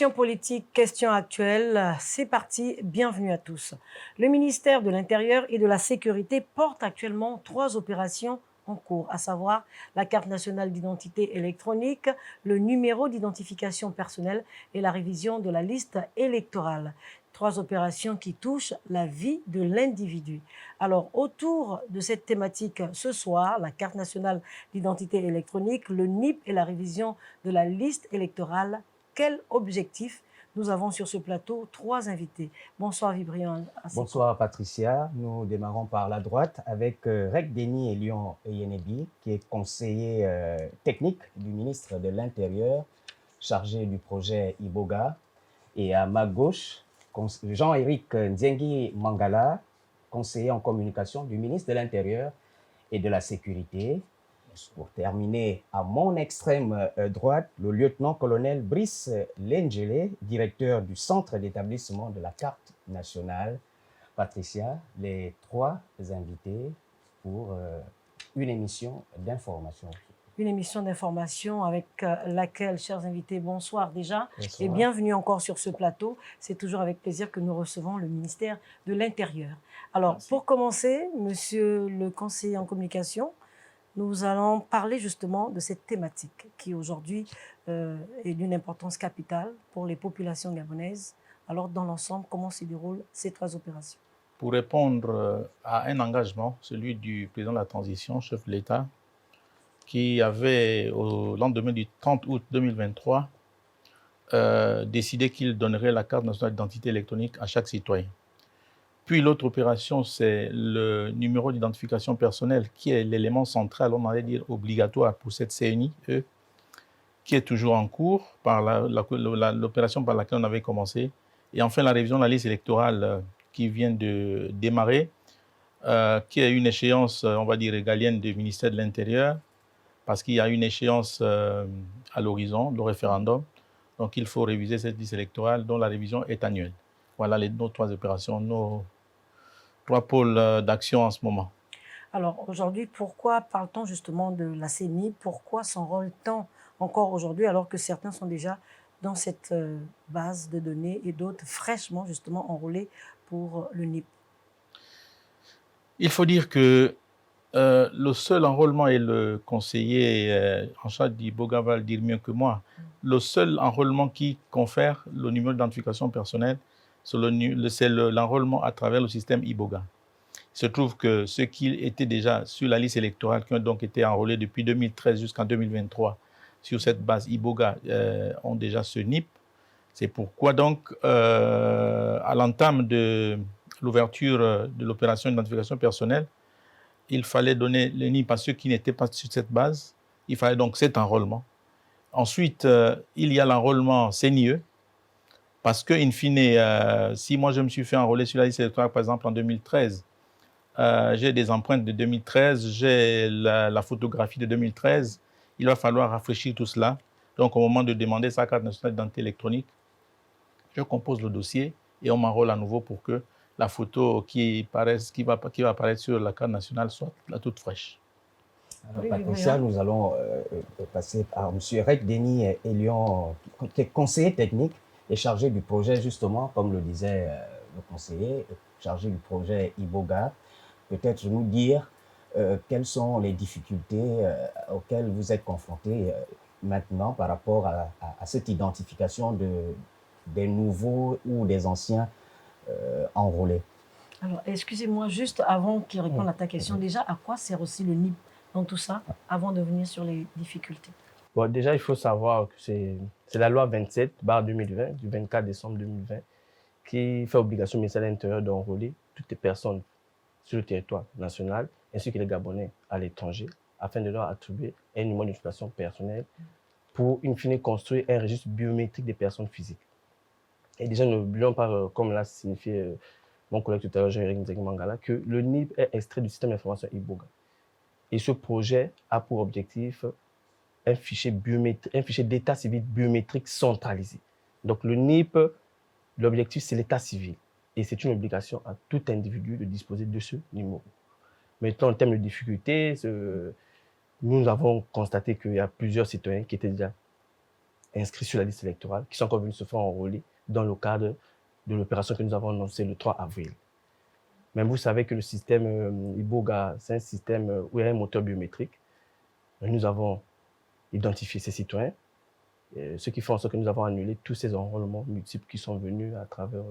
Questions politiques, questions actuelles, c'est parti, bienvenue à tous. Le ministère de l'Intérieur et de la Sécurité porte actuellement 3 opérations en cours, à savoir la carte nationale d'identité électronique, le numéro d'identification personnelle et la révision de la liste électorale. 3 opérations qui touchent la vie de l'individu. Alors, autour de cette thématique ce soir, la carte nationale d'identité électronique, le NIP et la révision de la liste électorale, quel objectif? Nous avons sur ce plateau 3 invités. Bonsoir Vibrion Aseko. Bonsoir Patricia, nous démarrons par la droite avec Rek Denis Elion Eyenebi, qui est conseiller technique du ministre de l'Intérieur, chargé du projet Iboga. Et à ma gauche, Jean-Éric Nzengi Mangala, conseiller en communication du ministre de l'Intérieur et de la Sécurité. Pour terminer, à mon extrême droite, le lieutenant-colonel Brice Lengele, directeur du centre d'établissement de la carte nationale. Patricia, les 3 invités pour une émission d'information. Une émission d'information avec laquelle, chers invités, bonsoir déjà. Bonsoir. Et bienvenue encore sur ce plateau. C'est toujours avec plaisir que nous recevons le ministère de l'Intérieur. Alors, Merci. pour commencer, monsieur le conseiller en communication, nous allons parler justement de cette thématique qui aujourd'hui est d'une importance capitale pour les populations gabonaises. Alors, dans l'ensemble, comment se déroulent ces 3 opérations? Pour répondre à un engagement, celui du président de la transition, chef de l'État, qui avait, au lendemain du 30 août 2023, décidé qu'il donnerait la carte nationale d'identité électronique à chaque citoyen. Puis l'autre opération, c'est le numéro d'identification personnelle, qui est l'élément central, on allait dire obligatoire pour cette CNIE, qui est toujours en cours, par l'opération par laquelle on avait commencé. Et enfin, la révision de la liste électorale qui vient de démarrer, qui a une échéance, on va dire, régalienne du ministère de l'Intérieur, parce qu'il y a une échéance à l'horizon, le référendum. Donc, il faut réviser cette liste électorale dont la révision est annuelle. Voilà nos 3 opérations, nos 3 pôles d'action en ce moment. Alors, aujourd'hui, pourquoi parle-t-on justement de la CENI? Pourquoi s'enrôle-t-on encore aujourd'hui alors que certains sont déjà dans cette base de données et d'autres fraîchement justement enrôlés pour le NIP? Il faut dire que le seul enrôlement, et le conseiller en charge d'Iboga va le dire mieux que moi, le seul enrôlement qui confère le numéro d'identification personnelle, c'est l'enrôlement à travers le système Iboga. Il se trouve que ceux qui étaient déjà sur la liste électorale, qui ont donc été enrôlés depuis 2013 jusqu'en 2023 sur cette base Iboga, ont déjà ce NIP. C'est pourquoi donc, à l'entame de l'ouverture de l'opération d'identification personnelle, il fallait donner le NIP à ceux qui n'étaient pas sur cette base. Il fallait donc cet enrôlement. Ensuite, il y a l'enrôlement CNIE, parce que, in fine, si moi je me suis fait enrôler sur la liste électorale, par exemple en 2013, j'ai des empreintes de 2013, j'ai la photographie de 2013, il va falloir rafraîchir tout cela. Donc, au moment de demander sa carte nationale d'identité électronique, je compose le dossier et on m'enrôle à nouveau pour que la photo qui va apparaître sur la carte nationale soit la toute fraîche. Alors, Patricia, nous allons passer à M. Rek Denis Elion, qui est conseiller technique et chargé du projet, justement, comme le disait le conseiller, chargé du projet Iboga. Peut-être nous dire quelles sont les difficultés auxquelles vous êtes confrontés maintenant par rapport à cette identification des nouveaux ou des anciens enrôlés. Alors, excusez-moi, juste avant qu'il réponde à ta question, déjà, à quoi sert aussi le NIP dans tout ça, avant de venir sur les difficultés? Bon, déjà, il faut savoir que c'est la loi 27/2020, du 24 décembre 2020, qui fait obligation au ministère de l'Intérieur d'enrôler toutes les personnes sur le territoire national, ainsi que les Gabonais à l'étranger, afin de leur attribuer un numéro d'identification personnelle pour, in fine, construire un registre biométrique des personnes physiques. Et déjà, n'oublions pas, comme l'a signifié mon collègue tout à l'heure, Jean-Éric Nzeki Mangala, que le NIP est extrait du système d'information Iboga. Et ce projet a pour objectif un fichier d'état civil biométrique centralisé. Donc le NIP, l'objectif, c'est l'état civil. Et c'est une obligation à tout individu de disposer de ce numéro. Maintenant, en termes de difficultés, nous avons constaté qu'il y a plusieurs citoyens qui étaient déjà inscrits sur la liste électorale qui sont encore venus se faire enrôler dans le cadre de l'opération que nous avons annoncée le 3 avril. Mais vous savez que le système Iboga, c'est un système où il y a un moteur biométrique. Nous avons identifié ces citoyens, ce qui fait en sorte que nous avons annulé tous ces enrôlements multiples qui sont venus à travers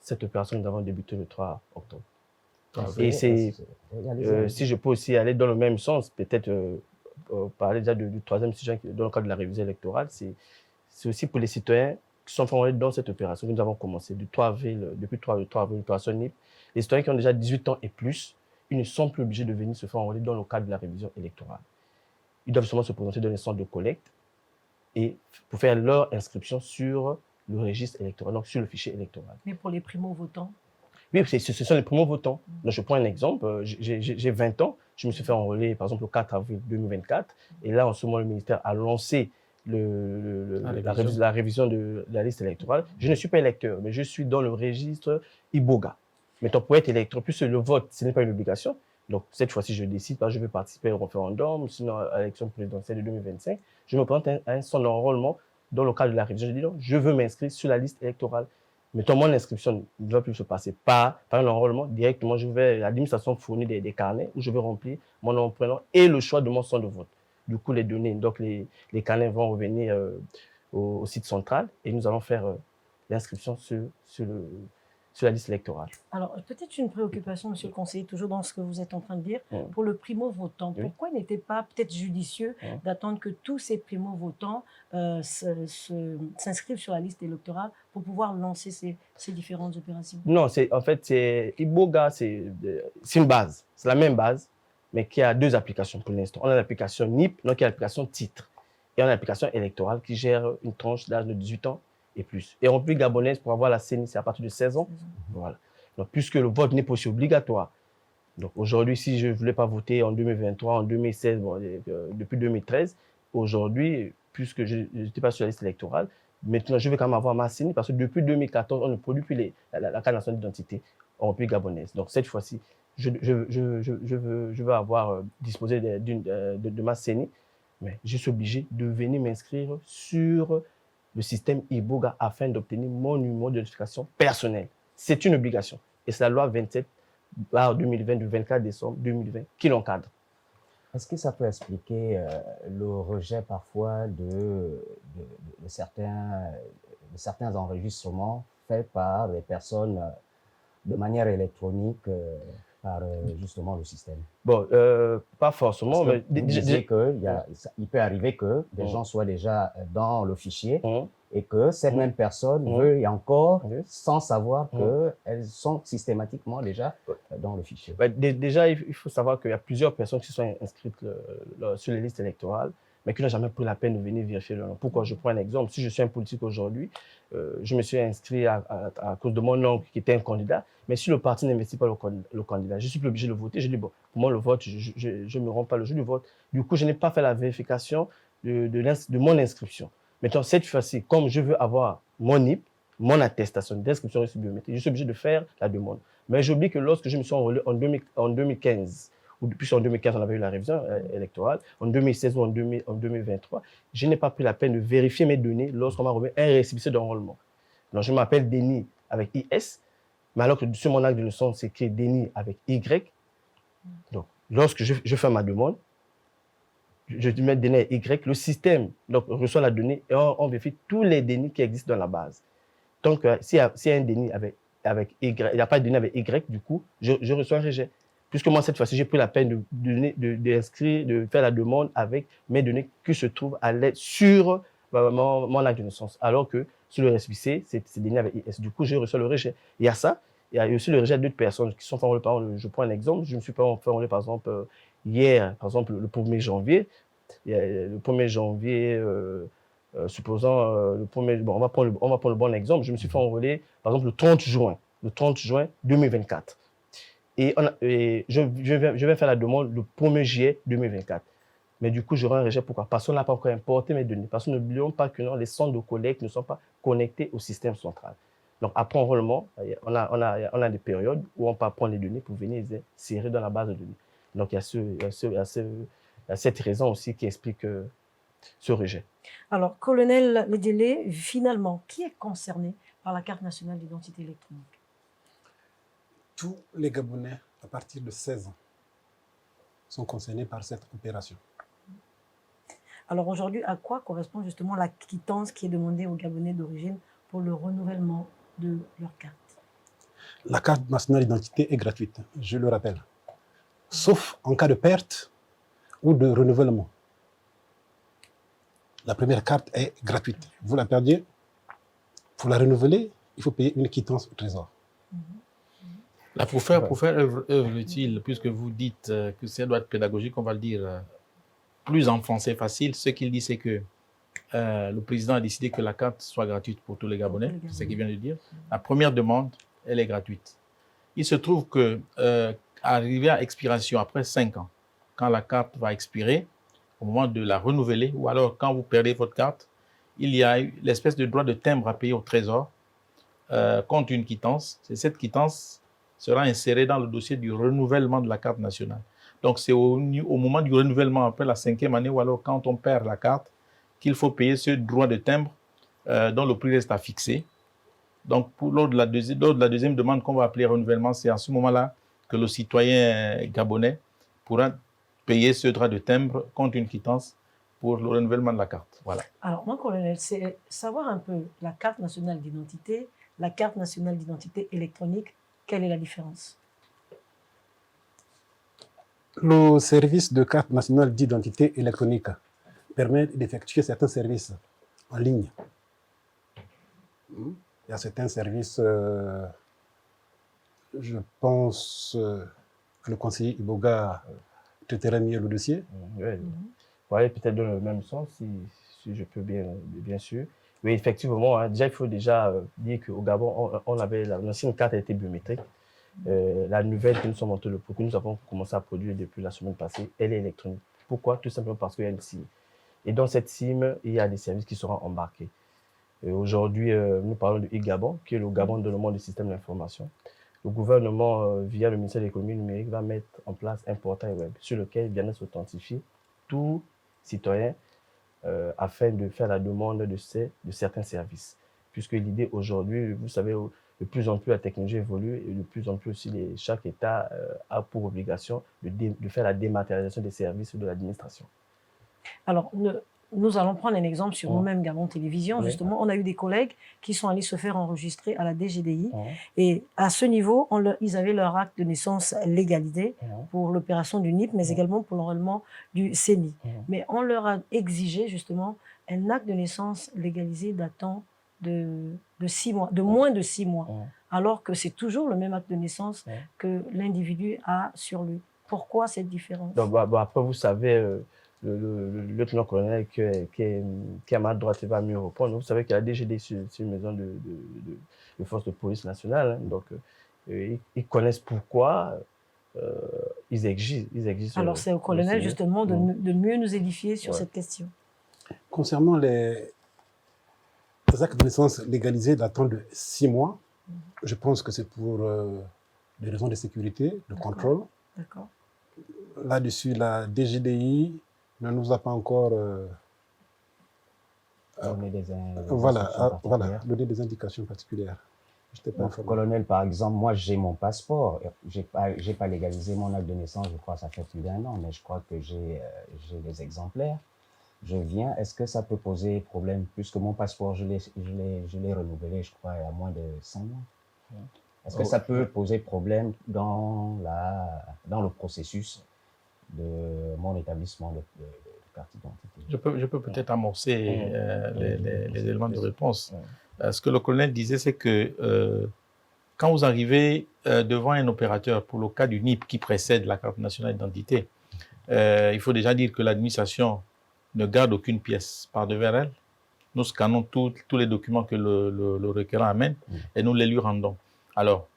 cette opération que nous avons débutée le 3 octobre. Et c'est, si je peux aussi aller dans le même sens, peut-être parler déjà du troisième sujet dans le cadre de la révision électorale, c'est aussi pour les citoyens qui sont enrôlés dans cette opération que nous avons commencé depuis le 3 avril, l'opération NIP. Les citoyens qui ont déjà 18 ans et plus, ils ne sont plus obligés de venir se faire enrôler dans le cadre de la révision électorale. Ils doivent seulement se présenter dans les centres de collecte et pour faire leur inscription sur le registre électoral, donc sur le fichier électoral. Mais pour les primo-votants? Oui, ce sont les primo-votants. Donc, je prends un exemple. J'ai 20 ans. Je me suis fait enrôler, par exemple, le 4 avril 2024. Et là, en ce moment, le ministère a lancé la révision de la liste électorale. Je ne suis pas électeur, mais je suis dans le registre Iboga. Maintenant, pour être électeur, puisque le vote, ce n'est pas une obligation. Donc, cette fois-ci, je décide, je vais participer au référendum, sinon à l'élection présidentielle de 2025. Je me présente à un centre d'enrôlement dans le cadre de la révision. Je dis non, je veux m'inscrire sur la liste électorale. Mettons, mon inscription ne va plus se passer par un enrôlement. Directement, l'administration fournit des carnets où je vais remplir mon nom, prénom et le choix de mon centre de vote. Du coup, les données, donc les carnets vont revenir au site central et nous allons faire l'inscription sur la liste électorale. Alors, peut-être une préoccupation, monsieur le conseiller, toujours dans ce que vous êtes en train de dire, pour le primo-votant. Oui. Pourquoi il n'était pas peut-être judicieux d'attendre que tous ces primo-votants s'inscrivent sur la liste électorale pour pouvoir lancer ces différentes opérations? Non, en fait, Iboga, c'est une base. C'est la même base, mais qui a deux applications pour l'instant. On a l'application NIP, donc qui est l'application titre, et on a l'application électorale qui gère une tranche d'âge de 18 ans et plus. Et en plus gabonaise, pour avoir la CENI, c'est à partir de 16 ans. Voilà. Donc, puisque le vote n'est pas aussi obligatoire. Donc, aujourd'hui, si je ne voulais pas voter en 2023, en 2016, depuis 2013, aujourd'hui, puisque je n'étais pas sur la liste électorale, maintenant, je vais quand même avoir ma CENI parce que depuis 2014, on ne produit plus la carte nationale d'identité en République gabonaise. Donc, cette fois-ci, je veux avoir disposé de ma CENI, mais je suis obligé de venir m'inscrire sur le système Iboga afin d'obtenir mon numéro d'identification personnelle. C'est une obligation. Et c'est la loi 27/2020 du 24 décembre 2020 qui l'encadre. Est-ce que ça peut expliquer le rejet parfois de certains enregistrements faits par des personnes de manière électronique par justement le système? Bon, pas forcément, mais vous disiez qu'il peut arriver que des gens soient déjà dans le fichier et que cette même personne veuille encore, sans savoir qu'elles sont systématiquement déjà dans le fichier. Déjà, il faut savoir qu'il y a plusieurs personnes qui sont inscrites sur les listes électorales, mais qui n'ont jamais pris la peine de venir vérifier leur nom. Pourquoi? Je prends un exemple. Si je suis un politique aujourd'hui, je me suis inscrit à cause de mon oncle qui était un candidat, mais si le parti n'investit pas le candidat, je suis plus obligé de voter. Je dis, bon, pour moi, le vote, je ne me rends pas le jour du vote. Du coup, je n'ai pas fait la vérification de mon inscription. Maintenant, cette fois-ci, comme je veux avoir mon NIP, mon attestation d'inscription reçue biométrique, je suis obligé de faire la demande. Mais j'oublie que lorsque je me suis enrôlé en 2015, ou depuis en 2015, on avait eu la révision électorale, en 2016 ou en 2023, je n'ai pas pris la peine de vérifier mes données lorsqu'on m'a remis un récépissé d'enrôlement. Donc, je m'appelle Denis avec IS, mais alors que sur mon acte de naissance, c'est écrit Denis avec Y. Donc, lorsque je fais ma demande, je mets Denis Y, le système donc, reçoit la donnée et on vérifie tous les Denis qui existent dans la base. Donc, s'il y a un Denis avec Y, il n'y a pas de Denis avec Y, du coup, je reçois un rejet. Puisque moi, cette fois-ci, j'ai pris la peine de faire la demande avec mes données qui se trouvent à l'aide sur mon acte de naissance. Alors que sur le récépissé, c'est Denis avec IS. Du coup, je reçois le rejet. Il y a ça. Il y a aussi le rejet d'autres personnes qui sont fait enrôler. Par exemple, je prends un exemple. Je me suis fait enrôler, par exemple, hier, par exemple, le 1er janvier. Le 1er janvier, supposons le 1er... Bon, on va prendre le bon exemple. Je me suis fait enrôler, par exemple, le 30 juin 2024. Et je vais faire la demande le 1er juillet 2024. Mais du coup, j'aurai un rejet. Pourquoi? Parce qu'on n'a pas encore importé mes données. Parce que n'oublions pas que les centres de collecte ne sont pas connectés au système central. Donc, après enrôlement, on a des périodes où on peut prendre les données pour venir les insérer dans la base de données. Donc, il y a cette raison aussi qui explique ce rejet. Alors, colonel Ledjele, finalement, qui est concerné par la carte nationale d'identité électronique? Tous les Gabonais, à partir de 16 ans, sont concernés par cette opération. Alors aujourd'hui, à quoi correspond justement la quittance qui est demandée aux Gabonais d'origine pour le renouvellement de leur carte? La carte nationale d'identité est gratuite, je le rappelle, sauf en cas de perte ou de renouvellement. La première carte est gratuite. Vous la perdiez, pour la renouveler, il faut payer une quittance au trésor. Là, pour faire œuvre utile, puisque vous dites que ça doit être pédagogique, on va le dire plus en français facile. Ce qu'il dit, c'est que le président a décidé que la carte soit gratuite pour tous les Gabonais, c'est ce qu'il vient de dire. La première demande, elle est gratuite. Il se trouve que, arrivé à expiration après 5 ans, quand la carte va expirer, au moment de la renouveler, ou alors quand vous perdez votre carte, il y a l'espèce de droit de timbre à payer au trésor contre une quittance. C'est cette quittance sera insérée dans le dossier du renouvellement de la carte nationale. Donc, c'est au moment du renouvellement, après la 5e année, ou alors quand on perd la carte, qu'il faut payer ce droit de timbre dont le prix reste à fixer. Donc, lors de la deuxième demande qu'on va appeler renouvellement, c'est à ce moment-là que le citoyen gabonais pourra payer ce droit de timbre contre une quittance pour le renouvellement de la carte. Voilà. Alors, moi, colonel, c'est savoir un peu la carte nationale d'identité, la carte nationale d'identité électronique, quelle est la différence? Le service de carte nationale d'identité électronique permet d'effectuer certains services en ligne. Il y a certains services, je pense que le conseiller Iboga traiterait mieux le dossier. Oui, peut-être dans le même sens, si je peux bien sûr. Oui, effectivement, déjà, il faut dire qu'au Gabon, l'ancienne carte a été biométrique. La nouvelle que nous avons commencé à produire depuis la semaine passée, elle est électronique. Pourquoi? Tout simplement parce qu'il y a une SIM. Et dans cette SIM, il y a des services qui seront embarqués. Aujourd'hui, nous parlons de e-Gabon, qui est le Gabon de le monde du système d'information. Le gouvernement, via le ministère de l'économie numérique, va mettre en place un portail web sur lequel viendra s'authentifier tout citoyen afin de faire la demande de certains services. Puisque l'idée aujourd'hui, vous savez, de plus en plus la technologie évolue et de plus en plus aussi chaque État a pour obligation de faire la dématérialisation des services de l'administration. Alors, nous allons prendre un exemple sur nous-mêmes, Gabon Télévision. Justement, on a eu des collègues qui sont allés se faire enregistrer à la DGDI. Et à ce niveau, ils avaient leur acte de naissance légalisé pour l'opération du NIP, mais également pour l'enrôlement du CENI. Mais on leur a exigé justement un acte de naissance légalisé datant de 6 mois, de moins de 6 mois, alors que c'est toujours le même acte de naissance que l'individu a sur lui. Pourquoi cette différence? Donc, après, vous savez, le lieutenant-colonel qui est à ma droite va mieux répondre. Vous savez que la DGD, c'est une maison de force de police nationale. Donc, ils connaissent pourquoi ils existent. Alors, c'est au colonel, justement, de mieux nous édifier sur cette question. Concernant les actes de naissance légalisés datant de 6 mois, je pense que c'est pour des raisons de sécurité, de contrôle. D'accord. Là-dessus, la DGDI ne nous a pas encore donné des donné des indications particulières. Colonel, par exemple, moi j'ai mon passeport, j'ai pas légalisé mon acte de naissance, je crois que ça fait plus d'1 an, mais je crois que j'ai des exemplaires. Je viens, est-ce que ça peut poser problème, puisque mon passeport, je l'ai renouvelé, je crois, il y a moins de 5 mois. Est-ce que ça peut poser problème dans le processus de mon établissement de carte d'identité? Je peux peut-être amorcer les éléments de réponse. Ce que le colonel disait, c'est que quand vous arrivez devant un opérateur, pour le cas du NIP qui précède la carte nationale d'identité, il faut déjà dire que l'administration ne garde aucune pièce par devers elle. Nous scannons tous les documents que le requérant amène et nous les lui rendons. Alors,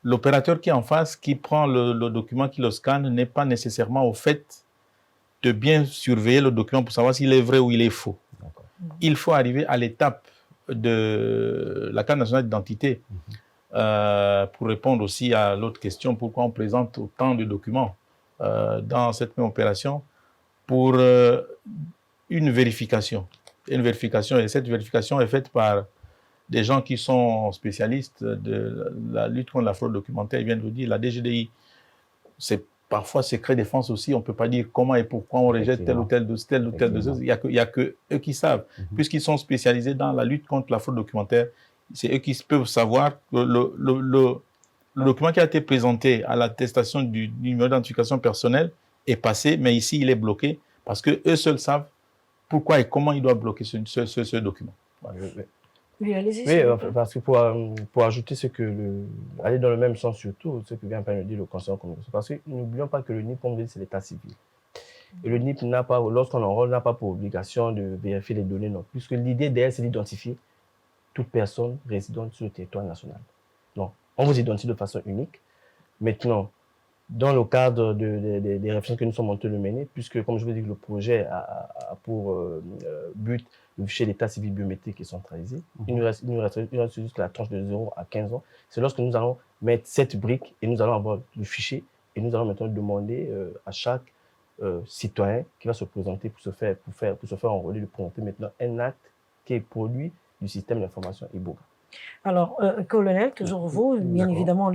l'opérateur qui est en face, qui prend le document, qui le scanne, n'est pas nécessairement au fait de bien surveiller le document pour savoir s'il est vrai ou il est faux. Il faut arriver à l'étape de la carte nationale d'identité pour répondre aussi à l'autre question, pourquoi on présente autant de documents dans cette même opération, pour une vérification. Et cette vérification est faite par des gens qui sont spécialistes de la lutte contre la fraude documentaire. Ils viennent de vous dire, la DGDI, c'est parfois secret défense aussi. On ne peut pas dire comment et pourquoi on rejette tel ou tel dossier. Il n'y a que eux qui savent. Puisqu'ils sont spécialisés dans la lutte contre la fraude documentaire, c'est eux qui peuvent savoir que le document qui a été présenté à l'attestation du numéro d'identification personnelle est passé, mais ici, il est bloqué parce qu'eux seuls savent pourquoi et comment ils doivent bloquer ce document. Voilà. Oui, allez-y. Oui, parce que pour ajouter aller dans le même sens surtout, ce que vient de dire le conseiller en communication, parce que n'oublions pas que le NIP, comme on dit, c'est l'état civil. Et le NIP n'a pas, lorsqu'on enrôle, n'a pas pour obligation de vérifier les données non plus, puisque l'idée derrière, c'est d'identifier toute personne résidente sur le territoire national. Donc, on vous identifie de façon unique. Maintenant, dans le cadre des réflexions que nous sommes en train de mener, puisque, comme je vous dis, le projet a pour but de fichier l'état civil biométrique et centralisé, il nous reste juste la tranche de 0 à 15 ans. C'est lorsque nous allons mettre cette brique et nous allons avoir le fichier et nous allons maintenant demander à chaque citoyen qui va se présenter pour se faire enrôler de présenter maintenant un acte qui est produit du système d'information Iboga. Alors, colonel, toujours vous, bien évidemment,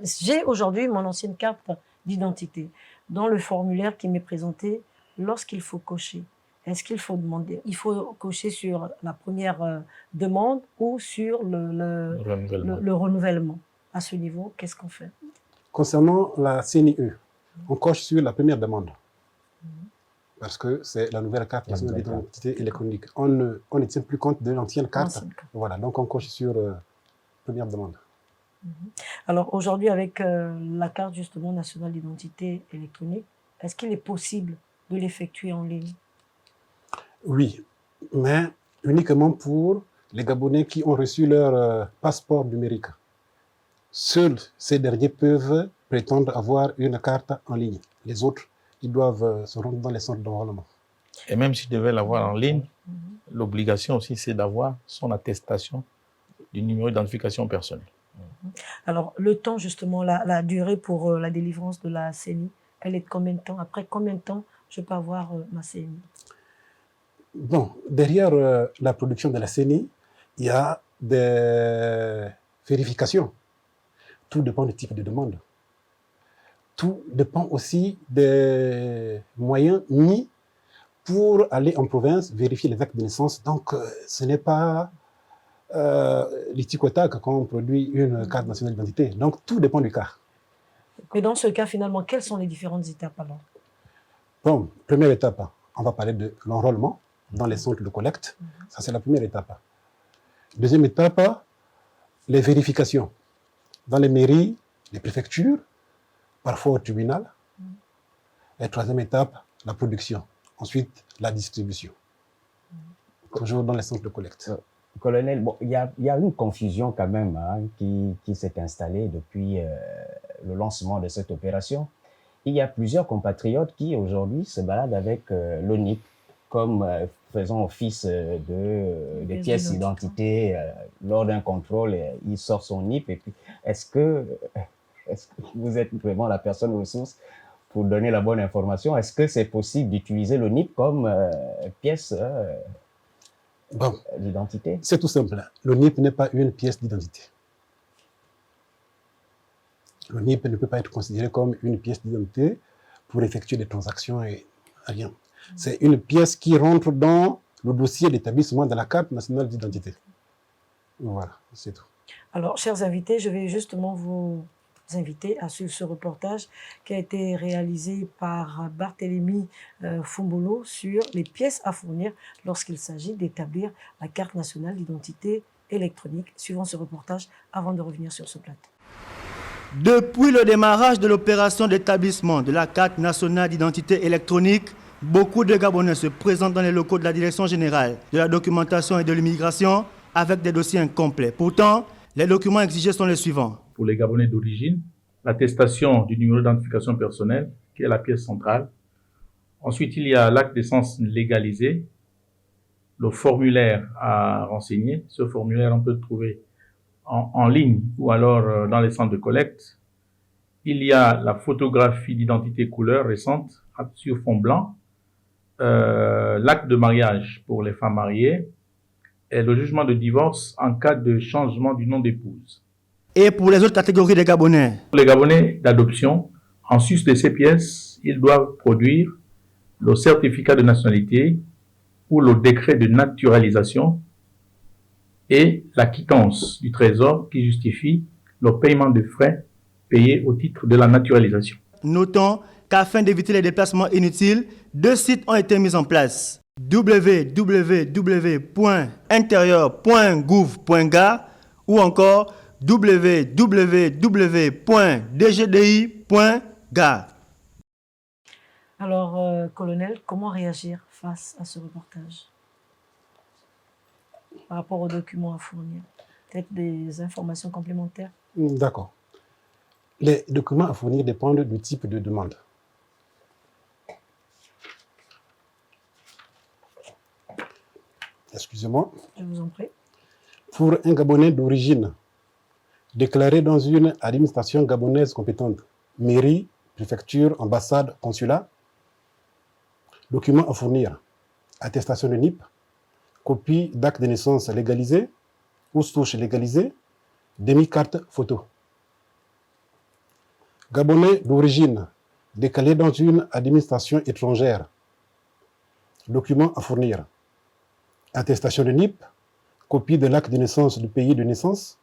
j'ai aujourd'hui mon ancienne carte d'identité. Dans le formulaire qui m'est présenté, lorsqu'il faut cocher, est-ce qu'il faut demander, il faut cocher sur la première demande ou sur le renouvellement? À ce niveau, qu'est-ce qu'on fait? Concernant la CNIE, on coche sur la première demande. Parce que c'est la nouvelle carte nationale d'identité électronique. On ne tient plus compte de l'ancienne carte. Voilà, donc on coche sur première demande. Alors aujourd'hui, avec la carte justement nationale d'identité électronique, est-ce qu'il est possible de l'effectuer en ligne? Oui, mais uniquement pour les Gabonais qui ont reçu leur passeport numérique. Seuls ces derniers peuvent prétendre avoir une carte en ligne. Les autres, ils doivent se rendre dans les centres d'enrôlement. Et même s'ils devaient l'avoir en ligne, l'obligation aussi, c'est d'avoir son attestation du numéro d'identification personnelle. Alors, le temps, justement, la durée pour la délivrance de la CNI, elle est de combien de temps? Après combien de temps je peux avoir ma CNI? Bon, derrière la production de la CNI, il y a des vérifications. Tout dépend du type de demande. Tout dépend aussi des moyens mis pour aller en province vérifier les actes de naissance. Donc, ce n'est pas les tic-au-tac quand on produit une carte nationale d'identité. Donc, tout dépend du cas. Mais dans ce cas, finalement, quelles sont les différentes étapes alors? Bon, première étape, on va parler de l'enrôlement dans les centres de collecte. Ça, c'est la première étape. Deuxième étape, les vérifications dans les mairies, les préfectures, parfois au tribunal. Et troisième étape, la production. Ensuite, la distribution. Toujours dans les centres de collecte. Colonel, bon, il y a une confusion quand même qui s'est installée depuis le lancement de cette opération. Il y a plusieurs compatriotes qui aujourd'hui se baladent avec l'ONIP comme faisant office de pièces d'identité lors d'un contrôle. Il sort son NIP et puis est-ce que vous êtes vraiment la personne ressource pour donner la bonne information? Est-ce que c'est possible d'utiliser le NIP comme pièce d'identité? C'est tout simple. Le NIP n'est pas une pièce d'identité. Le NIP ne peut pas être considéré comme une pièce d'identité pour effectuer des transactions et rien. C'est une pièce qui rentre dans le dossier d'établissement de la carte nationale d'identité. Voilà, c'est tout. Alors, chers invités, je vais justement vous inviter à suivre ce reportage qui a été réalisé par Barthélémy Fumbolo sur les pièces à fournir lorsqu'il s'agit d'établir la carte nationale d'identité électronique. Suivons ce reportage avant de revenir sur ce plateau. Depuis le démarrage de l'opération d'établissement de la carte nationale d'identité électronique, beaucoup de Gabonais se présentent dans les locaux de la Direction générale de la documentation et de l'immigration avec des dossiers incomplets. Pourtant, les documents exigés sont les suivants. Pour les Gabonais d'origine, l'attestation du numéro d'identification personnelle, qui est la pièce centrale. Ensuite, il y a l'acte de naissance légalisé, le formulaire à renseigner. Ce formulaire, on peut le trouver en ligne ou alors dans les centres de collecte. Il y a la photographie d'identité couleur récente sur fond blanc, l'acte de mariage pour les femmes mariées et le jugement de divorce en cas de changement du nom d'épouse. Et pour les autres catégories de Gabonais? Pour les Gabonais d'adoption, en sus de ces pièces, ils doivent produire le certificat de nationalité ou le décret de naturalisation et la quittance du trésor qui justifie le paiement de frais payés au titre de la naturalisation. Notons qu'afin d'éviter les déplacements inutiles, 2 sites ont été mis en place: www.intérieur.gouv.ga ou encore www.dgdi.ga. Alors, colonel, comment réagir face à ce reportage par rapport aux documents à fournir? Peut-être des informations complémentaires? D'accord. Les documents à fournir dépendent du type de demande. Excusez-moi. Je vous en prie. Pour un Gabonais d'origine déclaré dans une administration gabonaise compétente, mairie, préfecture, ambassade, consulat, documents à fournir: attestation de NIP, copie d'acte de naissance légalisé ou souche légalisée, demi-carte photo. Gabonais d'origine déclaré dans une administration étrangère, documents à fournir: attestation de NIP, copie de l'acte de naissance du pays de naissance,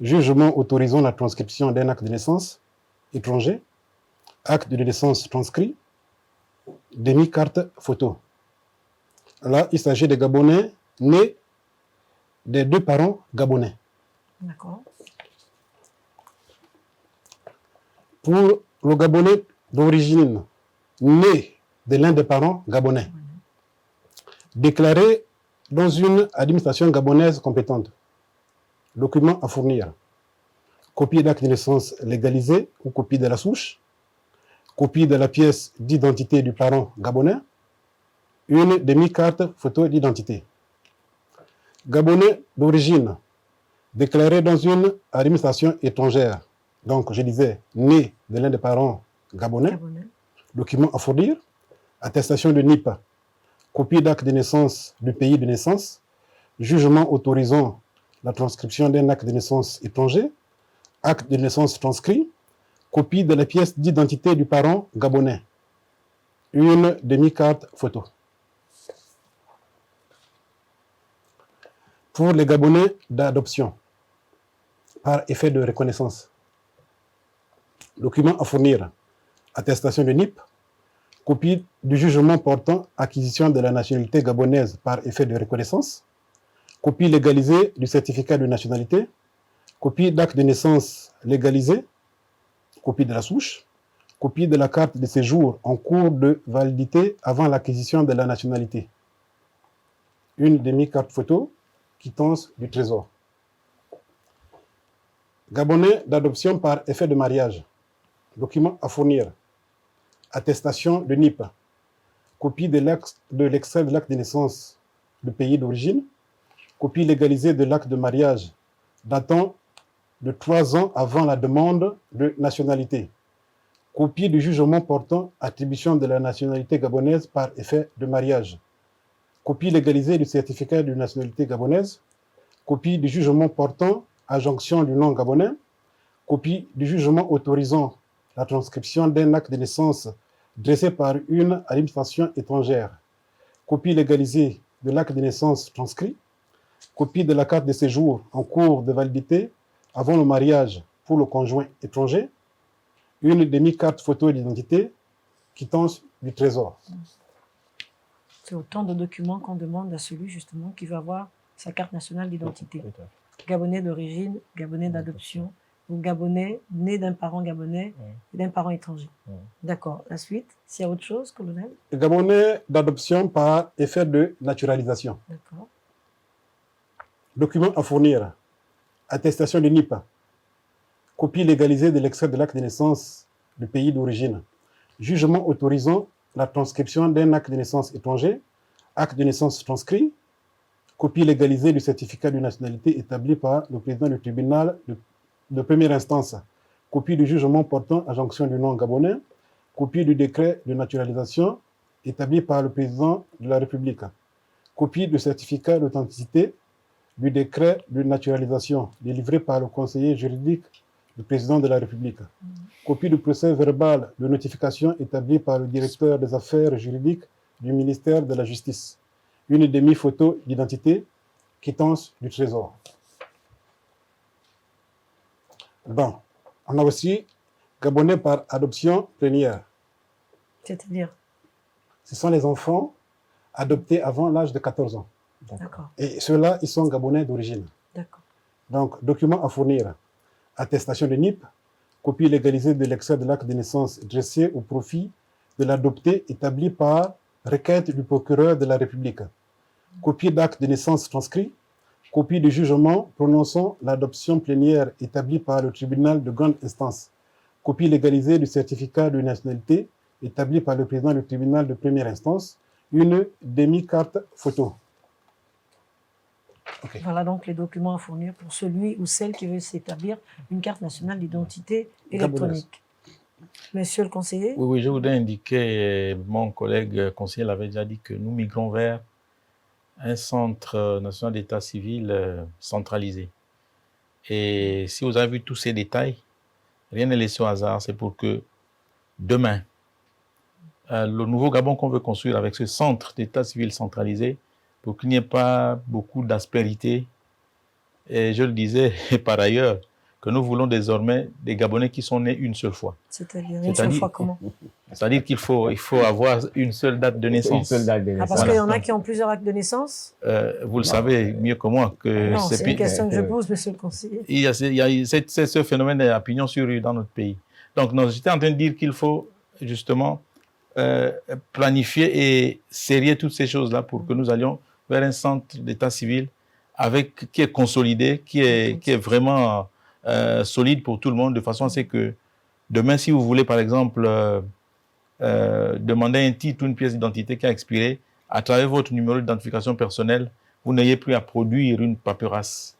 jugement autorisant la transcription d'un acte de naissance étranger, acte de naissance transcrit, demi-carte photo. Là, il s'agit des Gabonais nés des 2 parents gabonais. D'accord. Pour le Gabonais d'origine né de l'un des parents gabonais, déclaré dans une administration gabonaise compétente, documents à fournir: copie d'acte de naissance légalisé ou copie de la souche, copie de la pièce d'identité du parent gabonais, une demi-carte photo d'identité. Gabonais d'origine déclaré dans une administration étrangère, donc je disais né de l'un des parents gabonais, documents à fournir: attestation de NIP, copie d'acte de naissance du pays de naissance, jugement autorisant la transcription d'un acte de naissance étranger, acte de naissance transcrit, copie de la pièce d'identité du parent gabonais, une demi-carte photo. Pour les Gabonais d'adoption, par effet de reconnaissance, documents à fournir: attestation de NIP, copie du jugement portant acquisition de la nationalité gabonaise par effet de reconnaissance, copie légalisée du certificat de nationalité, copie d'acte de naissance légalisé, copie de la souche, copie de la carte de séjour en cours de validité avant l'acquisition de la nationalité, une demi-carte photo, quittance du trésor. Gabonais d'adoption par effet de mariage, documents à fournir: attestation de NIP, copie de l'extrait de l'acte de naissance du pays d'origine, copie légalisée de l'acte de mariage datant de 3 ans avant la demande de nationalité, copie du jugement portant attribution de la nationalité gabonaise par effet de mariage, copie légalisée du certificat de nationalité gabonaise, copie du jugement portant adjonction du nom gabonais, copie du jugement autorisant la transcription d'un acte de naissance dressé par une administration étrangère, copie légalisée de l'acte de naissance transcrit, copie de la carte de séjour en cours de validité avant le mariage pour le conjoint étranger, une demi-carte photo d'identité, quittance du trésor. C'est autant de documents qu'on demande à celui justement qui va avoir sa carte nationale d'identité. Gabonais d'origine, Gabonais d'adoption, ou Gabonais né d'un parent gabonais et d'un parent étranger. D'accord. La suite, s'il y a autre chose, colonel? Gabonais d'adoption par effet de naturalisation. D'accord. Documents à fournir: attestation de NIP, copie légalisée de l'extrait de l'acte de naissance du pays d'origine, jugement autorisant la transcription d'un acte de naissance étranger, acte de naissance transcrit, copie légalisée du certificat de nationalité établi par le président du tribunal de première instance, copie du jugement portant adjonction du nom gabonais, copie du décret de naturalisation établi par le président de la République. Copie du certificat d'authenticité du décret de naturalisation délivré par le conseiller juridique du président de la République. Copie du procès verbal de notification établi par le directeur des affaires juridiques du ministère de la Justice. Une demi-photo d'identité, quittance du Trésor. Bon, on a aussi Gabonais par adoption plénière. C'est-à-dire? Ce sont les enfants adoptés avant l'âge de 14 ans. D'accord. Et ceux-là, ils sont Gabonais d'origine. D'accord. Donc, documents à fournir. Attestation de NIP, copie légalisée de l'extrait de l'acte de naissance dressé au profit de l'adopté établi par requête du procureur de la République. Copie d'acte de naissance transcrit, copie de jugement prononçant l'adoption plénière établie par le tribunal de grande instance. Copie légalisée du certificat de nationalité établi par le président du tribunal de première instance. Une demi-carte photo. Okay. Voilà donc les documents à fournir pour celui ou celle qui veut s'établir une carte nationale d'identité électronique. Monsieur le conseiller? Oui, je voudrais indiquer, mon collègue conseiller l'avait déjà dit, que nous migrons vers un centre national d'état civil centralisé. Et si vous avez vu tous ces détails, rien n'est laissé au hasard, c'est pour que demain, le nouveau Gabon qu'on veut construire avec ce centre d'état civil centralisé, pour qu'il n'y ait pas beaucoup d'aspérité. Et je le disais par ailleurs, que nous voulons désormais des Gabonais qui sont nés une seule fois. C'est-à-dire une seule fois comment? C'est-à-dire qu'il faut avoir une seule date de naissance. Une seule date de naissance. Ah, parce qu'il y en a qui ont plusieurs actes de naissance? Vous le savez mieux que moi. Que non, c'est une question que je pose, monsieur le conseiller. Il y a ce phénomène à pignon sur rue dans notre pays. Donc, j'étais en train de dire qu'il faut justement planifier et serrer toutes ces choses-là pour que nous allions vers un centre d'état civil qui est consolidé, qui est vraiment solide pour tout le monde, de façon à ce que demain, si vous voulez, par exemple, demander un titre ou une pièce d'identité qui a expiré, à travers votre numéro d'identification personnelle, vous n'ayez plus à produire une paperasse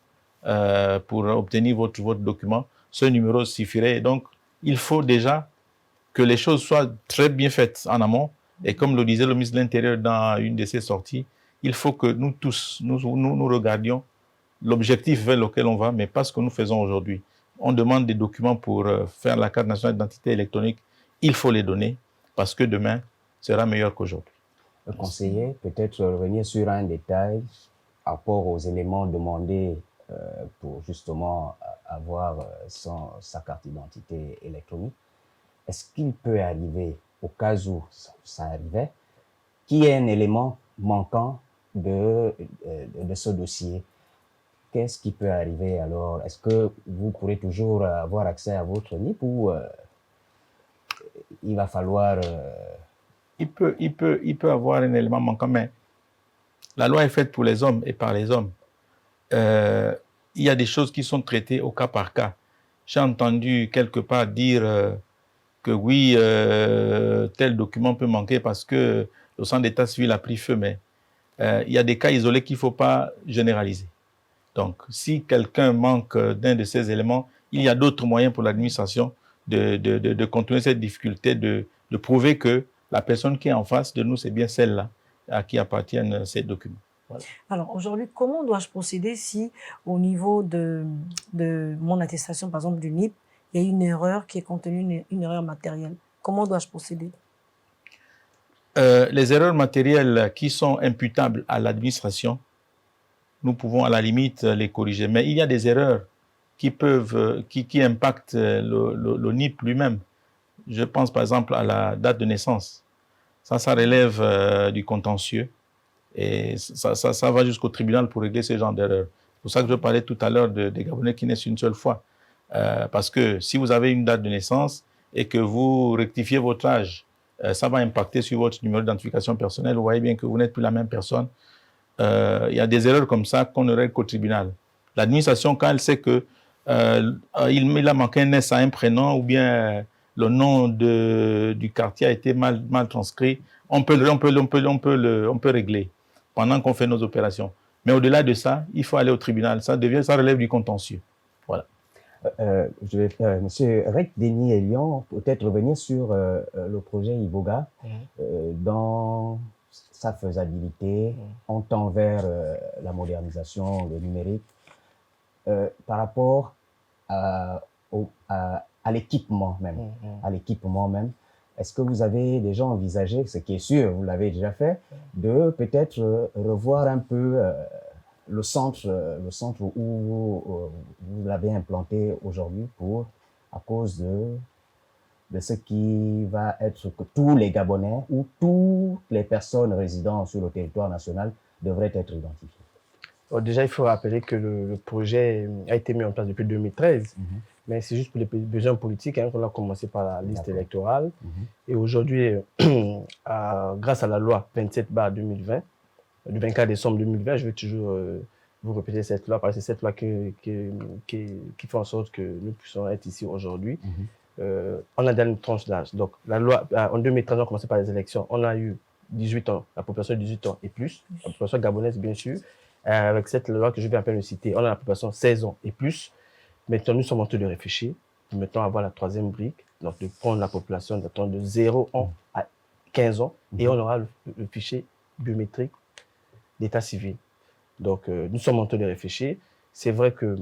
pour obtenir votre document. Ce numéro suffirait. Donc, il faut déjà que les choses soient très bien faites en amont. Et comme le disait le ministre de l'Intérieur dans une de ses sorties, il faut que nous tous, nous regardions l'objectif vers lequel on va, mais pas ce que nous faisons aujourd'hui. On demande des documents pour faire la carte nationale d'identité électronique. Il faut les donner parce que demain sera meilleur qu'aujourd'hui. Le conseiller, peut-être revenir sur un détail par rapport aux éléments demandés pour justement avoir sa carte d'identité électronique. Est-ce qu'il peut arriver, au cas où ça arrivait, qu'il y ait un élément manquant de ce dossier? Qu'est-ce qui peut arriver alors? Est-ce que vous pourrez toujours avoir accès à votre NIP ou il va falloir... Il peut avoir un élément manquant, mais la loi est faite pour les hommes et par les hommes. Il y a des choses qui sont traitées au cas par cas. J'ai entendu quelque part dire que oui, tel document peut manquer parce que le centre d'état civil a pris feu, mais il y a des cas isolés qu'il ne faut pas généraliser. Donc, si quelqu'un manque d'un de ces éléments, il y a d'autres moyens pour l'administration de contourner cette difficulté, de prouver que la personne qui est en face de nous, c'est bien celle-là à qui appartiennent ces documents. Voilà. Alors, aujourd'hui, comment dois-je procéder si, au niveau de mon attestation, par exemple, du NIP, il y a une erreur qui est contenue, une erreur matérielle? Comment dois-je procéder? Les erreurs matérielles qui sont imputables à l'administration, nous pouvons à la limite les corriger. Mais il y a des erreurs qui impactent le NIP lui-même. Je pense par exemple à la date de naissance. Ça relève du contentieux et ça va jusqu'au tribunal pour régler ce genre d'erreurs. C'est pour ça que je parlais tout à l'heure des Gabonais qui naissent une seule fois. Parce que si vous avez une date de naissance et que vous rectifiez votre âge, ça va impacter sur votre numéro d'identification personnelle. Vous voyez bien que vous n'êtes plus la même personne. Il y a des erreurs comme ça qu'on ne règle qu'au tribunal. L'administration, quand elle sait que il a manqué un S à un prénom ou bien le nom du quartier a été mal transcrit, on peut régler pendant qu'on fait nos opérations. Mais au-delà de ça, il faut aller au tribunal. Ça relève du contentieux. Voilà. Monsieur Rek Denis Elion, peut-être revenir sur le projet Iboga dans sa faisabilité, on tend vers la modernisation, le numérique, par rapport à l'équipement même. À l'équipement même. Est-ce que vous avez déjà envisagé, ce qui est sûr, vous l'avez déjà fait, de peut-être revoir un peu le centre où vous l'avez implanté aujourd'hui à cause de ce qui va être que tous les Gabonais ou toutes les personnes résidant sur le territoire national devraient être identifiées? Déjà, il faut rappeler que le projet a été mis en place depuis 2013, mais c'est juste pour les besoins politiques qu'on a commencé par la liste électorale. Et aujourd'hui, grâce à la loi 27/2020, du 24 décembre 2020, je vais toujours vous répéter cette loi, parce que c'est cette loi qui fait en sorte que nous puissions être ici aujourd'hui. On a dans une tranche d'âge. Donc, la loi, en 2013, on a commencé par les élections. On a eu 18 ans, la population de 18 ans et plus, la population gabonaise, bien sûr. Avec cette loi que je vais à peine citer, on a la population 16 ans et plus. Maintenant, nous sommes en train de réfléchir. Nous mettons à voir la troisième brique, donc de prendre la population de 0 ans à 15 ans, et on aura le fichier biométrique d'état civil. Donc, nous sommes en train de réfléchir. C'est vrai que,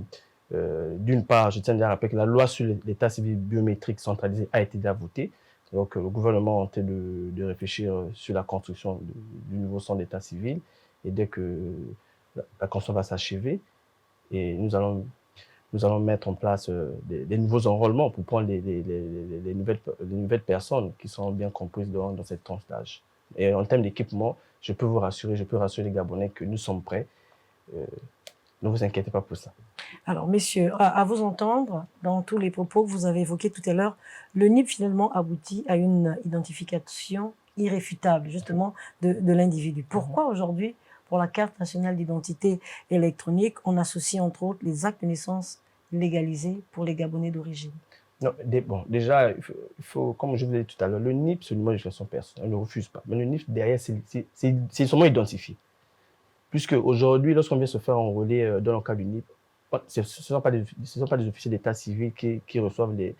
d'une part, je tiens à rappeler que la loi sur l'état civil biométrique centralisé a été déjà votée. Donc, le gouvernement est en train de réfléchir sur la construction du nouveau centre d'état civil. Et dès que la construction va s'achever, et nous allons mettre en place des nouveaux enrôlements pour prendre les nouvelles personnes qui sont bien comprises dans cette tranche d'âge. Et en termes d'équipement, je peux rassurer les Gabonais que nous sommes prêts. Ne vous inquiétez pas pour ça. Alors, messieurs, à vous entendre, dans tous les propos que vous avez évoqués tout à l'heure, le NIP finalement aboutit à une identification irréfutable, justement, de l'individu. Pourquoi aujourd'hui, pour la carte nationale d'identité électronique, on associe entre autres les actes de naissance légalisés pour les Gabonais d'origine? Non, bon, déjà, il faut, comme je vous l'ai dit tout à l'heure, le NIP, c'est le numéro de façon personnelle, on ne le refuse pas. Mais le NIP, derrière, c'est seulement identifié. Puisque aujourd'hui, lorsqu'on vient se faire enrôler dans le cas du NIP, ce ne sont pas des officiers d'état civil qui reçoivent les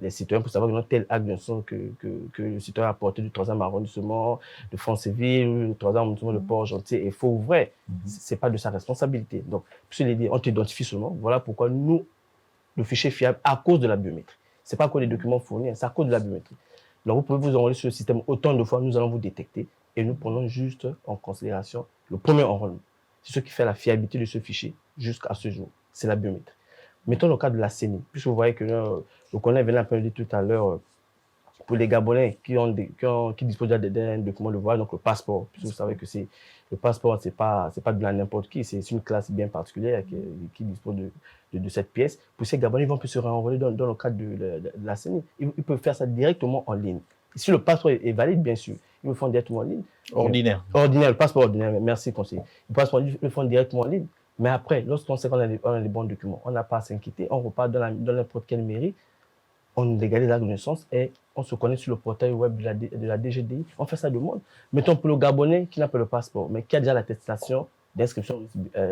citoyens pour savoir que tel acte de naissance que le citoyen a apporté du 3e arrondissement, de France-Ville, ou du 3e arrondissement de Port-Gentil est faux ou vrai. Ce n'est pas de sa responsabilité. Donc, on t'identifie seulement. Voilà pourquoi nous, le fichier est fiable à cause de la biométrie. Ce n'est pas à cause des documents fournis, c'est à cause de la biométrie. Donc, vous pouvez vous enrôler sur le système autant de fois, nous allons vous détecter et nous prenons juste en considération le premier enrôlement. C'est ce qui fait la fiabilité de ce fichier jusqu'à ce jour. C'est la biométrie. Mettons le cas de la CENI. Puisque vous voyez que le collègue venait un peu dire tout à l'heure, pour les Gabonais qui disposent d'un document de voyage, donc le passeport. Puisque vous savez que le passeport, ce n'est pas de n'importe qui, c'est une classe bien particulière qui dispose de cette pièce. Pour ces Gabonais, ils vont plus se renvoyer dans le cadre de la CENI. Ils peuvent faire ça directement en ligne. Et si le passeport est valide, bien sûr, ils le font directement en ligne. Ordinaire. Ordinaire, le passeport ordinaire, merci conseiller. Ils le font directement en ligne. Mais après, lorsqu'on sait qu'on a les bons documents, on n'a pas à s'inquiéter, on repart dans n'importe quelle mairie, on légalise l'acte de naissance et on se connecte sur le portail web de la DGDI, on fait sa demande. Mettons pour le Gabonais qui n'a pas le passeport, mais qui a déjà l'attestation d'inscription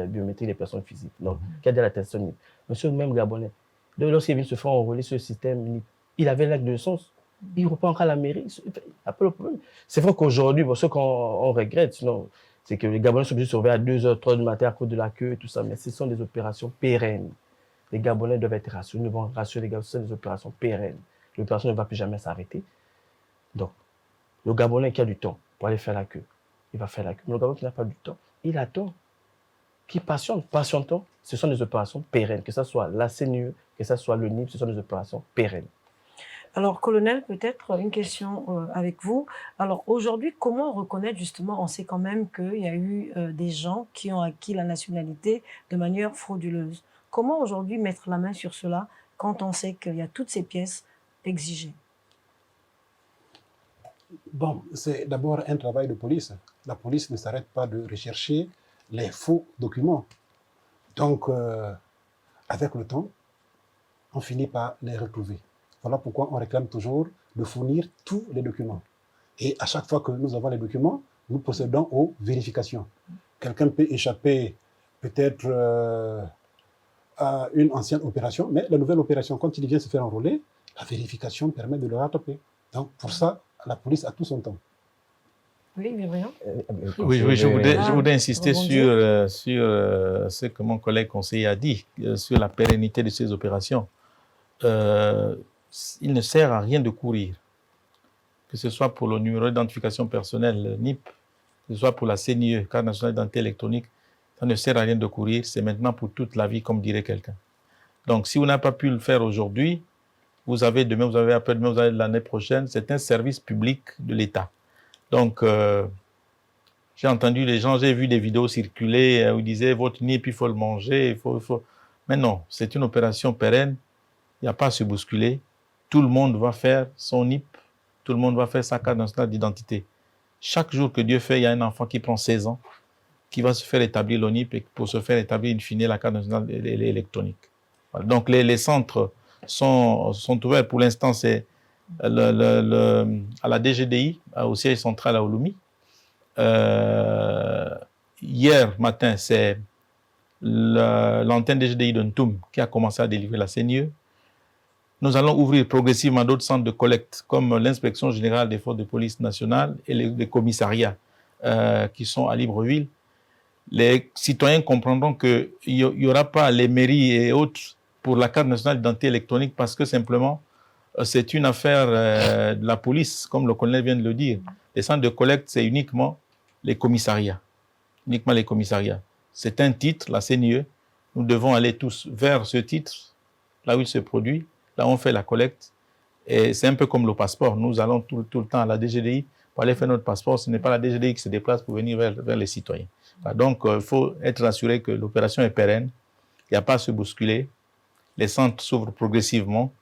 biométrique des personnes physiques, donc qui a déjà l'attestation NIP. Monsieur, même Gabonais, lorsqu'il vient se faire enrôler sur le système NIP, il avait l'acte de naissance, il repart encore à la mairie, il n'a pas le problème. C'est vrai qu'aujourd'hui, ce qu'on regrette, sinon, c'est que les Gabonais sont obligés de surveiller à 2h, 3h du matin à cause de la queue et tout ça, mais ce sont des opérations pérennes. Les Gabonais doivent être rassurés, nous devons rassurer les Gabonais, ce sont des opérations pérennes. L'opération ne va plus jamais s'arrêter. Donc, le Gabonais qui a du temps pour aller faire la queue, il va faire la queue. Mais le Gabonais qui n'a pas du temps, il attend. Qui patiente, patientons, ce sont des opérations pérennes, que ce soit la CNUE, que ce soit le NIP, ce sont des opérations pérennes. Alors, colonel, peut-être une question avec vous. Alors, aujourd'hui, comment reconnaître justement, on sait quand même qu'il y a eu des gens qui ont acquis la nationalité de manière frauduleuse. Comment aujourd'hui mettre la main sur cela quand on sait qu'il y a toutes ces pièces exigées? Bon, c'est d'abord un travail de police. La police ne s'arrête pas de rechercher les faux documents. Donc, avec le temps, on finit par les retrouver. Voilà pourquoi on réclame toujours de fournir tous les documents. Et à chaque fois que nous avons les documents, nous procédons aux vérifications. Quelqu'un peut échapper peut-être une ancienne opération, mais la nouvelle opération, quand il vient se faire enrôler, la vérification permet de le rattraper. Donc, pour ça, la police a tout son temps. Oui, Gabriel. Oui, je voudrais insister rebondir. sur ce que mon collègue conseiller a dit, sur la pérennité de ces opérations. Il ne sert à rien de courir, que ce soit pour le numéro d'identification personnelle, le NIP, que ce soit pour la CNIE, carte nationale d'identité électronique, ça ne sert à rien de courir, c'est maintenant pour toute la vie, comme dirait quelqu'un. Donc, si vous n'avez pas pu le faire aujourd'hui, vous avez demain, vous avez après-demain, vous avez l'année prochaine, c'est un service public de l'État. Donc, j'ai entendu les gens, j'ai vu des vidéos circuler où ils disaient votre NIP, il faut le manger, il faut... Mais non, c'est une opération pérenne, il n'y a pas à se bousculer. Tout le monde va faire son NIP, tout le monde va faire sa carte nationale d'identité. Chaque jour que Dieu fait, il y a un enfant qui prend 16 ans, qui va se faire établir le NIP et pour se faire établir, in fine, la carte nationale électronique. Voilà. Donc, les centres sont ouverts. Pour l'instant, c'est à la DGDI, au siège central à Ouloumi. Hier matin, c'est l'antenne DGDI de Ntoum qui a commencé à délivrer la CNIE. Nous allons ouvrir progressivement d'autres centres de collecte, comme l'inspection générale des forces de police nationales et les commissariats qui sont à Libreville. Les citoyens comprendront qu'il n'y aura pas les mairies et autres pour la carte nationale d'identité électronique parce que simplement, c'est une affaire de la police, comme le colonel vient de le dire. Les centres de collecte, c'est uniquement les commissariats. Uniquement les commissariats. C'est un titre, la CNIE. Nous devons aller tous vers ce titre, là où il se produit, là où on fait la collecte. Et c'est un peu comme le passeport. Nous allons tout le temps à la DGDI pour aller faire notre passeport. Ce n'est pas la DGDI qui se déplace pour venir vers les citoyens. Donc, il faut être rassuré que l'opération est pérenne. Il n'y a pas à se bousculer. Les centres s'ouvrent progressivement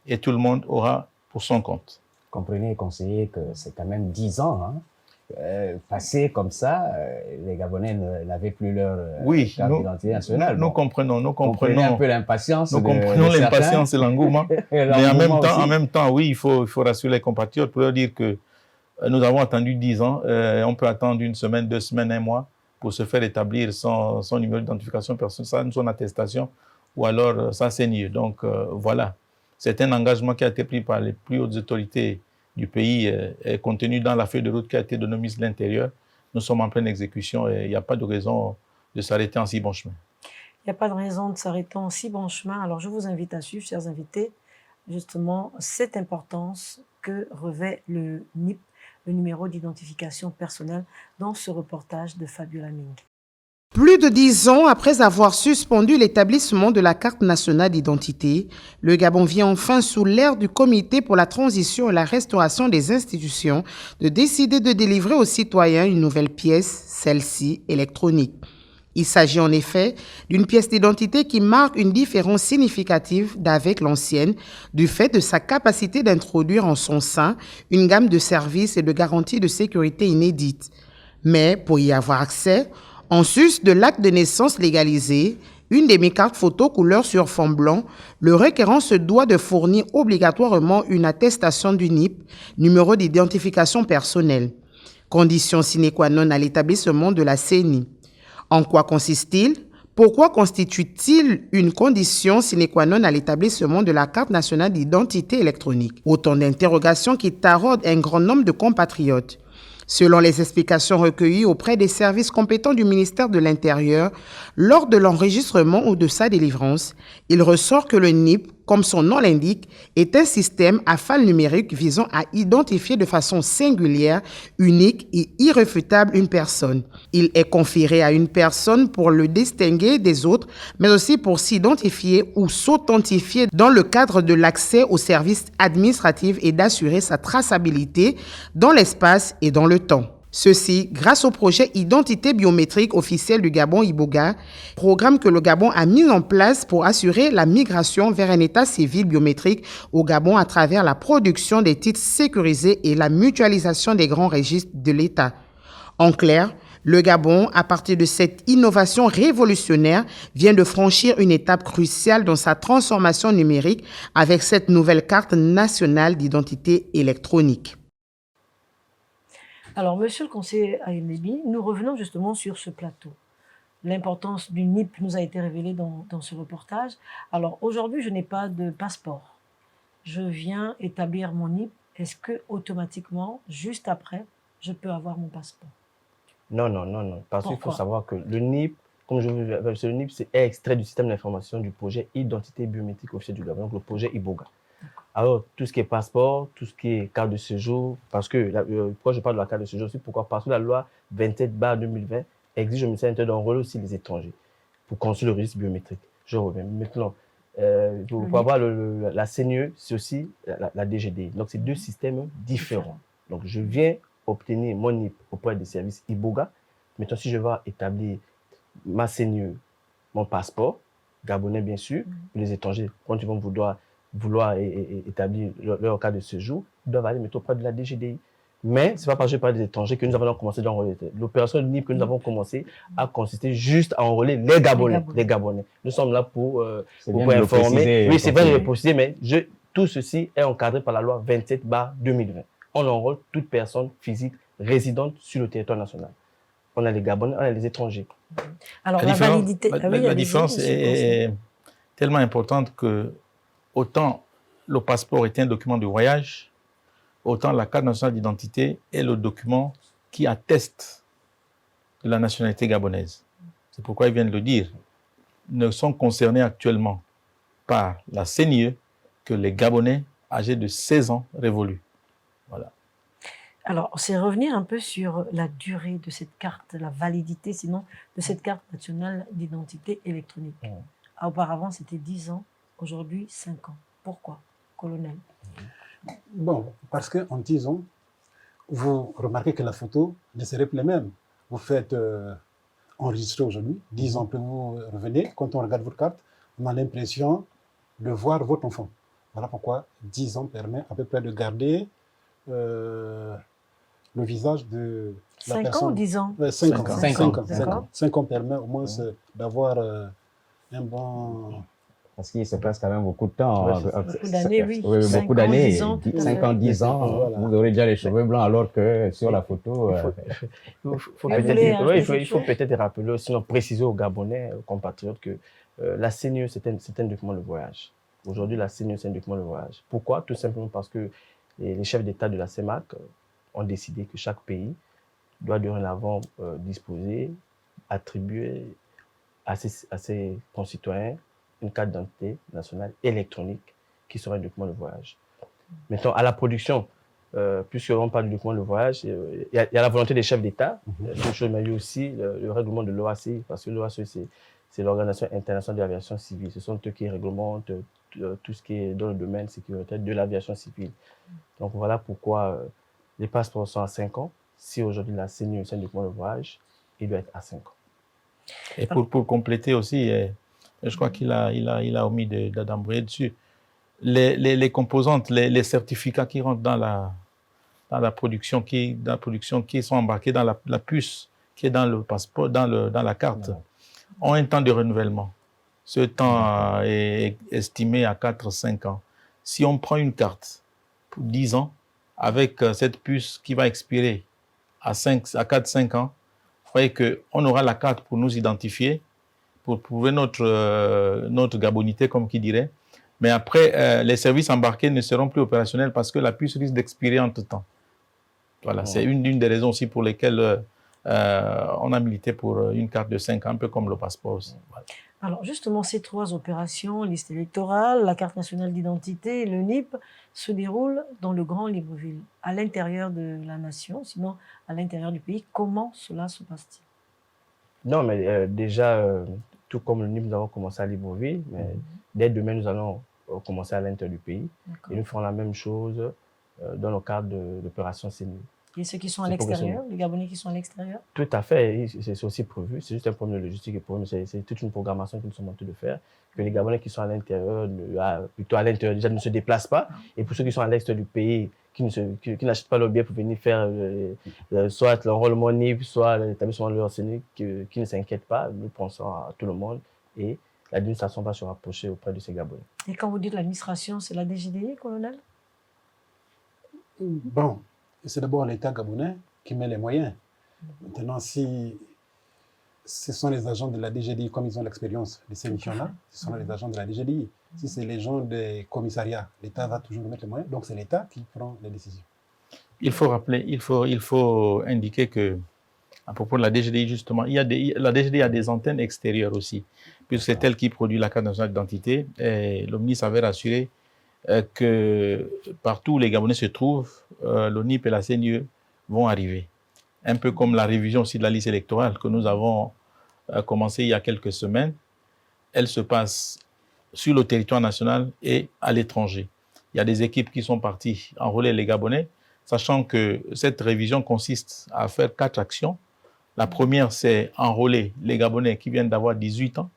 et tout le monde aura pour son compte. Comprenez, conseiller, que c'est quand même 10 ans. Hein. Passé comme ça, les Gabonais n'avaient plus leur carte d'identité nationale. Nous comprenons un peu l'impatience. Nous comprenons l'impatience et l'engouement. Mais en même temps, oui, il faut rassurer les compatriotes pour leur dire que nous avons attendu 10 ans. On peut attendre une semaine, 2 semaines, 1 mois pour se faire établir son numéro d'identification personnelle, son attestation ou alors sa CNIE. Donc voilà, c'est un engagement qui a été pris par les plus hautes autorités du pays est contenu dans la feuille de route qui a été donnée au ministre de l'Intérieur. Nous sommes en pleine exécution et il n'y a pas de raison de s'arrêter en si bon chemin. Il n'y a pas de raison de s'arrêter en si bon chemin. Alors, je vous invite à suivre, chers invités, justement, cette importance que revêt le NIP, le numéro d'identification personnelle, dans ce reportage de Fabiola Ming. Plus de 10 ans après avoir suspendu l'établissement de la carte nationale d'identité, le Gabon vient enfin sous l'ère du Comité pour la transition et la restauration des institutions de décider de délivrer aux citoyens une nouvelle pièce, celle-ci électronique. Il s'agit en effet d'une pièce d'identité qui marque une différence significative d'avec l'ancienne du fait de sa capacité d'introduire en son sein une gamme de services et de garanties de sécurité inédites. Mais pour y avoir accès, en sus de l'acte de naissance légalisé, une des mes cartes photo couleur sur fond blanc, le requérant se doit de fournir obligatoirement une attestation du NIP, numéro d'identification personnelle, condition sine qua non à l'établissement de la CNI. En quoi consiste-t-il? Pourquoi constitue-t-il une condition sine qua non à l'établissement de la carte nationale d'identité électronique? Autant d'interrogations qui taraudent un grand nombre de compatriotes. Selon les explications recueillies auprès des services compétents du ministère de l'Intérieur, lors de l'enregistrement ou de sa délivrance, il ressort que le NIP, comme son nom l'indique, est un système alphanumérique visant à identifier de façon singulière, unique et irréfutable une personne. Il est conféré à une personne pour le distinguer des autres, mais aussi pour s'identifier ou s'authentifier dans le cadre de l'accès aux services administratifs et d'assurer sa traçabilité dans l'espace et dans le temps. Ceci grâce au projet Identité biométrique officielle du Gabon Iboga, programme que le Gabon a mis en place pour assurer la migration vers un état civil biométrique au Gabon à travers la production des titres sécurisés et la mutualisation des grands registres de l'État. En clair, le Gabon, à partir de cette innovation révolutionnaire, vient de franchir une étape cruciale dans sa transformation numérique avec cette nouvelle carte nationale d'identité électronique. Alors, monsieur le conseiller Ayenebi, nous revenons justement sur ce plateau. L'importance du NIP nous a été révélée dans ce reportage. Alors aujourd'hui, je n'ai pas de passeport. Je viens établir mon NIP. Est-ce que automatiquement, juste après, je peux avoir mon passeport? Non, non, non, non. Parce qu'il faut Pourquoi? savoir que le NIP, comme je vous l'ai dit, le NIP, c'est extrait du système d'information du projet Identité biométrique officielle du Gabon, donc le projet IBOGA. Alors, tout ce qui est passeport, tout ce qui est carte de séjour, parce que, pourquoi je parle de la carte de séjour aussi, pourquoi? Parce que la loi 27/2020 exige au ministère de l'Intérieur d'enrôler aussi les étrangers pour construire le registre biométrique. Je reviens. Maintenant, pour avoir la CNE, c'est aussi la DGDI. Donc, c'est deux systèmes différents. Donc, je viens obtenir mon NIP auprès des services IBOGA. Maintenant, si je vais établir ma CNE, mon passeport, gabonais bien sûr, les étrangers, quand ils vont vouloir établir leur cas de séjour, ils doivent aller auprès de la DGDI. Mais ce n'est pas parce que je parle des étrangers que nous avons commencé à enrôler. L'opération NIP que nous avons commencé a consisté juste à enrôler les Gabonais. Nous sommes là pour informer. Oui, c'est vrai de le préciser, mais tout ceci est encadré par la loi 27/2020. On enrôle toute personne physique résidente sur le territoire national. On a les Gabonais, on a les étrangers. Alors, la validité... La différence est tellement importante que autant le passeport est un document de voyage, autant la carte nationale d'identité est le document qui atteste de la nationalité gabonaise. C'est pourquoi ils viennent de le dire. Ne sont concernés actuellement par la CNIE que les Gabonais âgés de 16 ans révolus. Voilà. Alors, c'est revenir un peu sur la durée de cette carte, la validité, sinon, de cette carte nationale d'identité électronique. Auparavant, c'était 10 ans, aujourd'hui, 5 ans. Pourquoi, colonel? Bon, parce qu'en 10 ans, vous remarquez que la photo ne serait plus la même. Vous faites enregistrer aujourd'hui, 10 ans plus vous revenez, quand on regarde votre carte, on a l'impression de voir votre enfant. Voilà pourquoi 10 ans permet à peu près de garder le visage de la 5 personne. ans ou 10 ans? 5 ans. 5 ans. 5 ans permet au moins d'avoir un bon... Parce qu'il se passe quand même beaucoup de temps. Beaucoup d'années, oui. Beaucoup d'années. 5 ans, 10 ans, voilà. Vous aurez déjà les cheveux blancs, alors que sur la photo... Il faut peut-être rappeler, sinon préciser aux Gabonais, aux compatriotes, que la CNE, c'est un document de voyage. Aujourd'hui, la CNE, c'est un document de voyage. Pourquoi? Tout simplement parce que les chefs d'État de la CEMAC ont décidé que chaque pays doit dorénavant disposer, attribuer à ses concitoyens une carte d'identité nationale électronique qui sera un document de voyage. Maintenant, à la production, puisqu'on parle du document de voyage, il y a la volonté des chefs d'État, mais il y a aussi le règlement de l'OACI, parce que l'OACI, c'est l'Organisation internationale de l'aviation civile. Ce sont eux qui réglementent tout ce qui est dans le domaine sécuritaire de l'aviation civile. Donc voilà pourquoi les passeports sont à 5 ans. Si aujourd'hui la CNU est un document de voyage, il doit être à 5 ans. Et pour compléter aussi, je crois qu'il a omis d'embrayer dessus. Les composantes, les certificats qui rentrent dans la production, qui sont embarqués dans la puce, qui est dans le passeport, dans la carte, ont un temps de renouvellement. Ce temps est estimé à 4-5 ans. Si on prend une carte pour 10 ans, avec cette puce qui va expirer à 4-5 ans, vous voyez qu'on aura la carte pour nous identifier, pour prouver notre gabonité, comme qui dirait. Mais après, les services embarqués ne seront plus opérationnels parce que la puce risque d'expirer entre-temps. Voilà, c'est une des raisons aussi pour lesquelles on a milité pour une carte de 5 ans, un peu comme le passeport aussi. Voilà. Alors justement, ces 3 opérations, liste électorale, la carte nationale d'identité et le NIP, se déroulent dans le Grand Libreville, à l'intérieur de la nation, sinon à l'intérieur du pays. Comment cela se passe-t-il? Non, mais déjà, tout comme le NIP, nous avons commencé à Libreville, mais dès demain, nous allons commencer à l'intérieur du pays. Et nous ferons la même chose dans le cadre de l'opération CNU. Et ceux qui sont à l'extérieur, les Gabonais qui sont à l'extérieur? Tout à fait, c'est aussi prévu. C'est juste un problème de logistique et problème. C'est toute une programmation que nous sommes en train de faire. Que les Gabonais qui sont à l'intérieur, plutôt à l'intérieur déjà, ne se déplacent pas. Et pour ceux qui sont à l'extérieur du pays, qui n'achètent pas leur billet pour venir faire soit l'enrôlement NIP, soit l'établissement de leur CNU, qui ne s'inquiètent pas, nous pensons à tout le monde. Et l'administration va se rapprocher auprès de ces Gabonais. Et quand vous dites l'administration, c'est la DGDI, colonel? Bon, c'est d'abord l'État gabonais qui met les moyens. Maintenant, si ce sont les agents de la DGDI, comme ils ont l'expérience de ces missions-là, ce sont les agents de la DGDI. Si c'est les gens des commissariats, l'État va toujours mettre les moyens, donc c'est l'État qui prend les décisions. Il faut rappeler, il faut indiquer que, à propos de la DGDI, justement, la DGDI a des antennes extérieures aussi, puisque c'est elle qui produit la carte nationale d'identité. Et le ministre avait rassuré que partout où les Gabonais se trouvent, l'ONIP et la CNIE vont arriver. Un peu comme la révision aussi de la liste électorale que nous avons commencé il y a quelques semaines. Elle se passe sur le territoire national et à l'étranger. Il y a des équipes qui sont parties enrôler les Gabonais, sachant que cette révision consiste à faire 4 actions. La première, c'est enrôler les Gabonais qui viennent d'avoir 18 ans,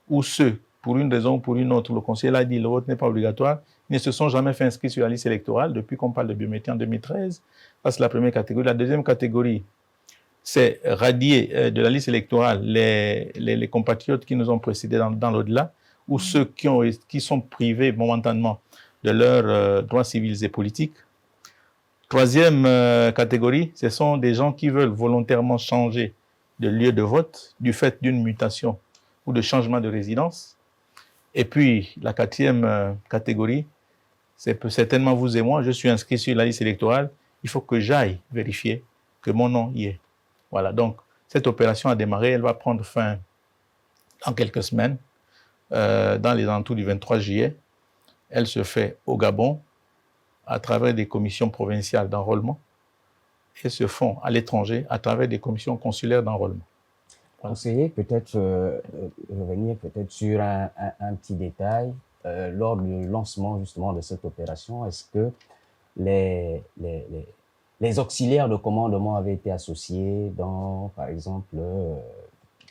ou ceux, pour une raison ou pour une autre, le conseiller l'a dit, le vote n'est pas obligatoire, ils ne se sont jamais fait inscrire sur la liste électorale depuis qu'on parle de biométrie en 2013. Ça, c'est la première catégorie. La deuxième catégorie, c'est radier de la liste électorale les compatriotes qui nous ont précédés dans l'au-delà, ou ceux qui sont privés momentanément de leurs droits civils et politiques. Troisième catégorie, ce sont des gens qui veulent volontairement changer de lieu de vote du fait d'une mutation ou de changement de résidence. Et puis, la quatrième catégorie, c'est certainement vous et moi, je suis inscrit sur la liste électorale, il faut que j'aille vérifier que mon nom y est. Voilà, donc cette opération a démarré, elle va prendre fin dans quelques semaines, dans les alentours du 23 juillet. Elle se fait au Gabon à travers des commissions provinciales d'enrôlement et se font à l'étranger à travers des commissions consulaires d'enrôlement. Conseiller, peut-être revenir peut-être sur un petit détail. Lors du lancement justement de cette opération, est-ce que les auxiliaires de commandement avaient été associés dans, par exemple,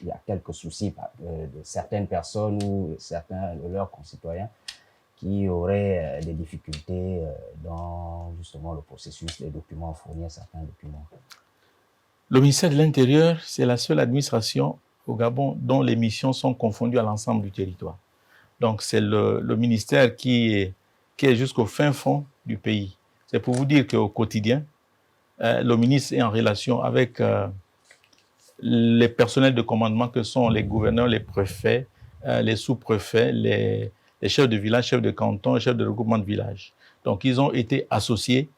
il y a quelques soucis de certaines personnes ou certains de leurs concitoyens qui auraient des difficultés dans justement le processus des documents, fournir certains documents? Le ministère de l'Intérieur, c'est la seule administration au Gabon dont les missions sont confondues à l'ensemble du territoire. Donc c'est le ministère qui est jusqu'au fin fond du pays. C'est pour vous dire qu'au quotidien, le ministre est en relation avec les personnels de commandement que sont les gouverneurs, les préfets, les sous-préfets, les chefs de village, chefs de canton, chefs de regroupement de village. Donc ils ont été associés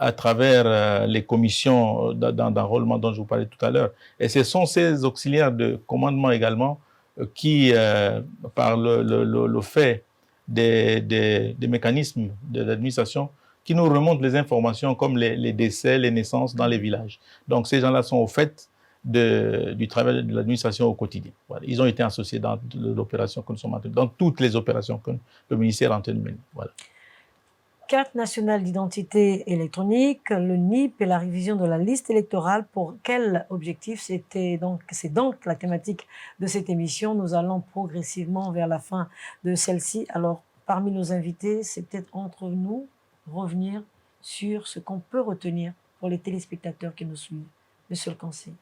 à travers les commissions d'enrôlement dont je vous parlais tout à l'heure. Et ce sont ces auxiliaires de commandement également qui, par le fait des mécanismes de l'administration, qui nous remontent les informations comme les décès, les naissances dans les villages. Donc ces gens-là sont au fait du travail de l'administration au quotidien. Voilà. Ils ont été associés dans l'opération que nous sommes en train de mener, dans toutes les opérations que le ministère est en train de mener. Voilà. Carte nationale d'identité électronique, le NIP et la révision de la liste électorale. Pour quel objectif? C'est donc la thématique de cette émission. Nous allons progressivement vers la fin de celle-ci. Alors, parmi nos invités, c'est peut-être entre nous revenir sur ce qu'on peut retenir pour les téléspectateurs qui nous suivent. Monsieur le conseiller.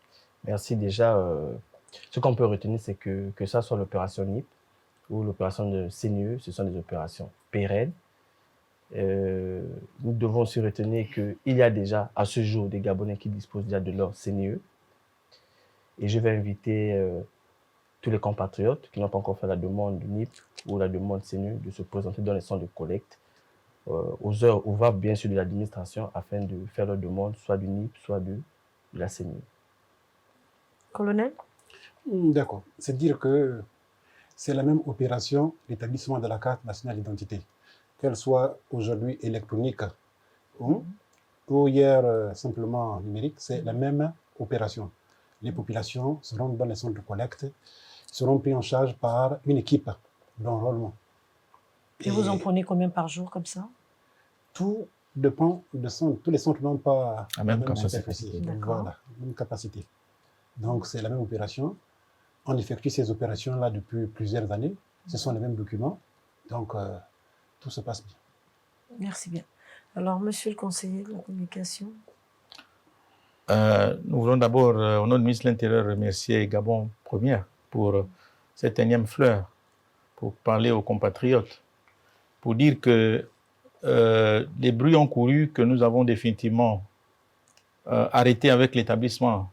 Merci. Déjà, ce qu'on peut retenir, c'est que ça soit l'opération NIP ou l'opération de CNIE, ce sont des opérations pérennes. Nous devons aussi retenir qu'il y a déjà à ce jour des Gabonais qui disposent déjà de leur CNIE. Et je vais inviter tous les compatriotes qui n'ont pas encore fait la demande NIP ou la demande CNIE de se présenter dans les centres de collecte aux heures ouvrables, bien sûr, de l'administration afin de faire leur demande, soit du NIP, soit de la CNIE. Colonel? D'accord. C'est dire que c'est la même opération d'établissement de la carte nationale d'identité, qu'elle soit aujourd'hui électronique ou hier simplement numérique, c'est la même opération. Les populations seront dans les centres de collecte, seront prises en charge par une équipe d'enrôlement. Et vous en prenez combien par jour comme ça? Tout dépend de centre. Tous les centres n'ont pas la même capacité. Voilà, même capacité. Donc c'est la même opération. On effectue ces opérations-là depuis plusieurs années. Ce sont les mêmes documents. Donc tout se passe bien. Merci bien. Alors, monsieur le conseiller de la communication. Nous voulons d'abord, au nom du ministre de l'Intérieur, remercier Gabon Première pour cette énième fleur, pour parler aux compatriotes, pour dire que les bruits ont couru, que nous avons définitivement arrêté avec l'établissement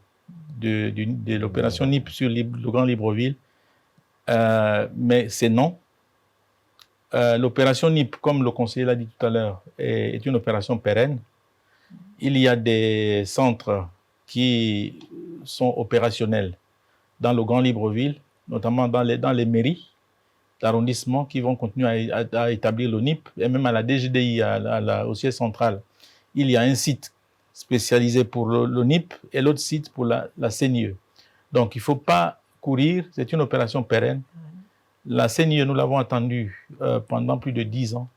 de l'opération NIP sur le Grand Libreville, mais c'est non. L'opération NIP, comme le conseiller l'a dit tout à l'heure, est une opération pérenne. Il y a des centres qui sont opérationnels dans le Grand Libreville, notamment dans les mairies d'arrondissement qui vont continuer à établir le NIP, et même à la DGDI, au siège central. Il y a un site spécialisé pour le NIP et l'autre site pour la CNIE. Donc, il ne faut pas courir, c'est une opération pérenne. La CNIE, nous l'avons attendue pendant plus de 10 ans.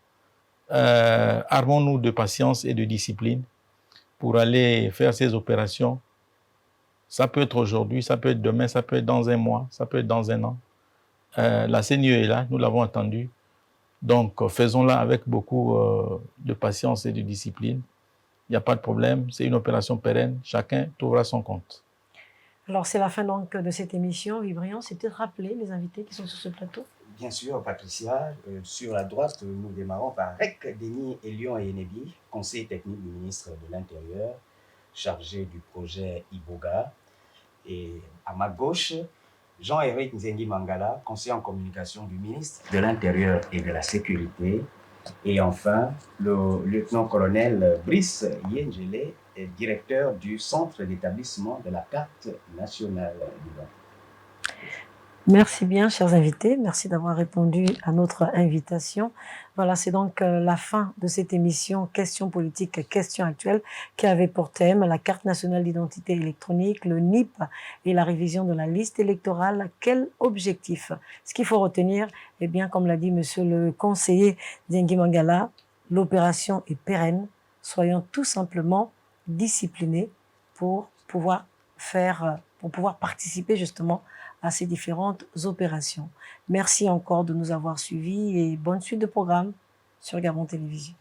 Armons-nous de patience et de discipline pour aller faire ces opérations. Ça peut être aujourd'hui, ça peut être demain, ça peut être dans un mois, ça peut être dans un an. La CNIE est là, nous l'avons attendue. Donc, faisons-la avec beaucoup de patience et de discipline. Il n'y a pas de problème, c'est une opération pérenne, chacun trouvera son compte. Alors, c'est la fin donc de cette émission. Vibrion, c'était de rappeler les invités qui sont sur ce plateau. Bien sûr, Patricia. Sur la droite, nous démarrons par Rek Denis Elion Eyenebi, conseiller technique du ministre de l'Intérieur, chargé du projet Iboga. Et à ma gauche, Jean-Éric Nzengi Mangala, conseiller en communication du ministre de l'Intérieur et de la Sécurité. Et enfin, le lieutenant-colonel Brice Yengele, directeur du centre d'établissement de la carte nationale d'identité. Merci bien, chers invités. Merci d'avoir répondu à notre invitation. Voilà, c'est donc la fin de cette émission Questions politiques, questions actuelles, qui avait pour thème la carte nationale d'identité électronique, le NIP et la révision de la liste électorale. Quel objectif? Ce qu'il faut retenir, eh bien, comme l'a dit monsieur le conseiller Nzengi Mangala, l'opération est pérenne. Soyons tout simplement disciplinés pour pouvoir participer justement à ces différentes opérations. Merci encore de nous avoir suivis et bonne suite de programme sur Gabon Télévision.